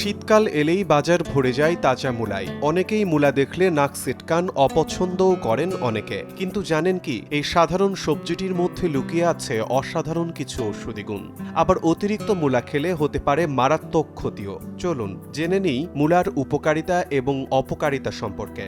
শীতকাল এলেই বাজার ভরে যায় তাজা মূলায়। অনেকেই মূলা দেখলে নাক সিটকান, অপছন্দও করেন অনেকে। কিন্তু জানেন কি, এই সাধারণ সবজিটির মধ্যে লুকিয়ে আছে অসাধারণ কিছু ঔষধি গুণ। আবার অতিরিক্ত মূলা খেলে হতে পারে মারাত্মক ক্ষতিও। চলুন জেনে নিই মূলার উপকারিতা এবং অপকারিতা সম্পর্কে।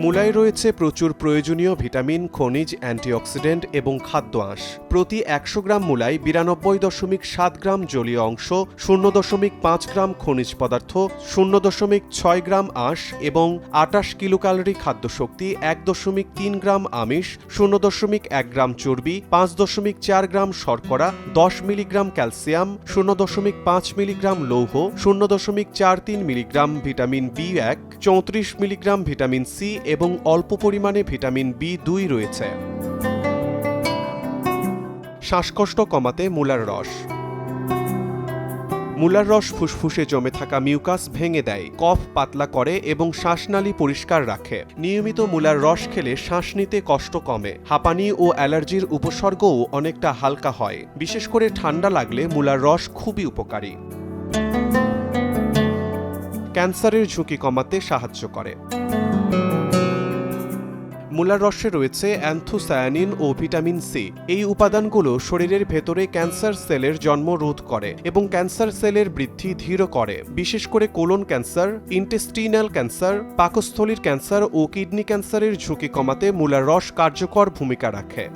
মূলায় রয়েছে প্রচুর প্রয়োজনীয় ভিটামিন, খনিজ, অ্যান্টিঅক্সিডেন্ট এবং খাদ্য আঁশ। প্রতি ১০০ গ্রাম মূলায় ৯২.৭ গ্রাম জলীয় অংশ, ০.৫ গ্রাম খনিজ পদার্থ, ০.৬ গ্রাম আঁশ এবং ২৮ কিলোক্যালোরি খাদ্যশক্তি, ১.৩ গ্রাম আমিষ, ০.১ গ্রাম চর্বি, ৫.৪ গ্রাম শর্করা, ১০ মিলিগ্রাম ক্যালসিয়াম, ০.৫ মিলিগ্রাম লৌহ, ০.৪৩ milligram vitamin B one, ৩৪ milligram vitamin C এবং অল্প পরিমাণে ভিটামিন বি2 রয়েছে। শ্বাসকষ্ট কমাতে মূলার রস। মূলার রস ফুসফুসে জমে থাকা মিউকাস ভেঙে দেয়, কফ পাতলা করে এবং শ্বাসনালী পরিষ্কার রাখে। নিয়মিত মূলার রস খেলে শ্বাস নিতে কষ্ট কমে, হাঁপানি ও অ্যালার্জির উপসর্গও অনেকটা হালকা হয়। বিশেষ করে ঠান্ডা লাগলে মূলার রস খুবই উপকারী। ক্যান্সারের ঝুঁকি কমাতে সাহায্য করে। মূলার রসে রয়েছে অ্যান্থোসায়ানিন ও ভিটামিন সি। এই উপাদানগুলো শরীরের ভেতরে ক্যান্সার সেলের জন্ম রোধ করে এবং ক্যান্সার সেলের বৃদ্ধি ধীর করে। বিশেষ করে কোলন ক্যান্সার, ইন্টেস্টিনাল ক্যান্সার, পাকস্থলীর ক্যান্সার ও কিডনি ক্যান্সারের ঝুঁকি কমাতে মূলার রস কার্যকর ভূমিকা রাখে।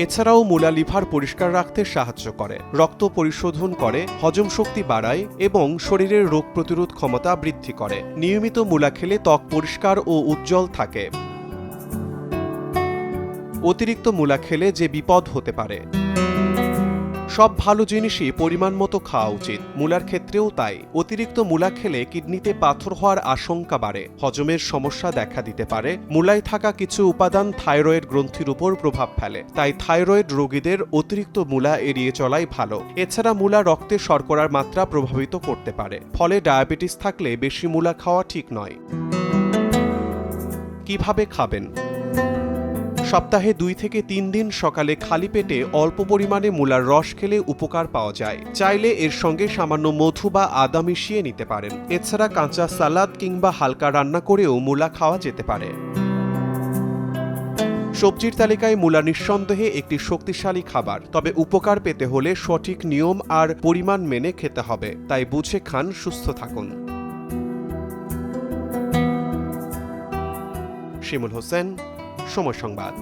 এছাড়াও মূলা লিভার পরিষ্কার রাখতে সাহায্য করে, রক্ত পরিশোধন করে, হজম শক্তি বাড়ায় এবং শরীরের রোগ প্রতিরোধ ক্ষমতা বৃদ্ধি করে। নিয়মিত মূলা খেলে ত্বক পরিষ্কার ও উজ্জ্বল থাকে। অতিরিক্ত মূলা খেলে যে বিপদ হতে পারে। সব ভালো জিনিসই পরিমাণ মতো খাওয়া উচিত, মূলার ক্ষেত্রেও তাই। অতিরিক্ত মূলা খেলে কিডনিতে পাথর হওয়ার আশঙ্কা বাড়ে, হজমের সমস্যা দেখা দিতে পারে। মূলায় থাকা কিছু উপাদান থাইরয়েড গ্রন্থির উপর প্রভাব ফেলে, তাই থাইরয়েড রোগীদের অতিরিক্ত মূলা এড়িয়ে চলাই ভালো। এছাড়া মূলা রক্তে শর্করার মাত্রা প্রভাবিত করতে পারে, ফলে ডায়াবেটিস থাকলে বেশি মূলা খাওয়া ঠিক নয়। কিভাবে খাবেন? সপ্তাহে ২ থেকে ৩ দিন সকালে খালি পেটে অল্প পরিমাণে মূলার রস খেলে উপকার পাওয়া যায়। চাইলে এর সঙ্গে সামান্য মধু বা আদা মিশিয়ে নিতে পারেন। এছাড়া কাঁচা সালাদ কিংবা হালকা রান্না করেও মূলা খাওয়া যেতে পারে। সবজির তালিকায় মূলা নিঃসন্দেহে একটি শক্তিশালী খাবার, তবে উপকার পেতে হলে সঠিক নিয়ম আর পরিমাণ মেনে খেতে হবে। তাই বুঝে খান, সুস্থ থাকুন। শিমুল হোসেন, সময় সংবাদ।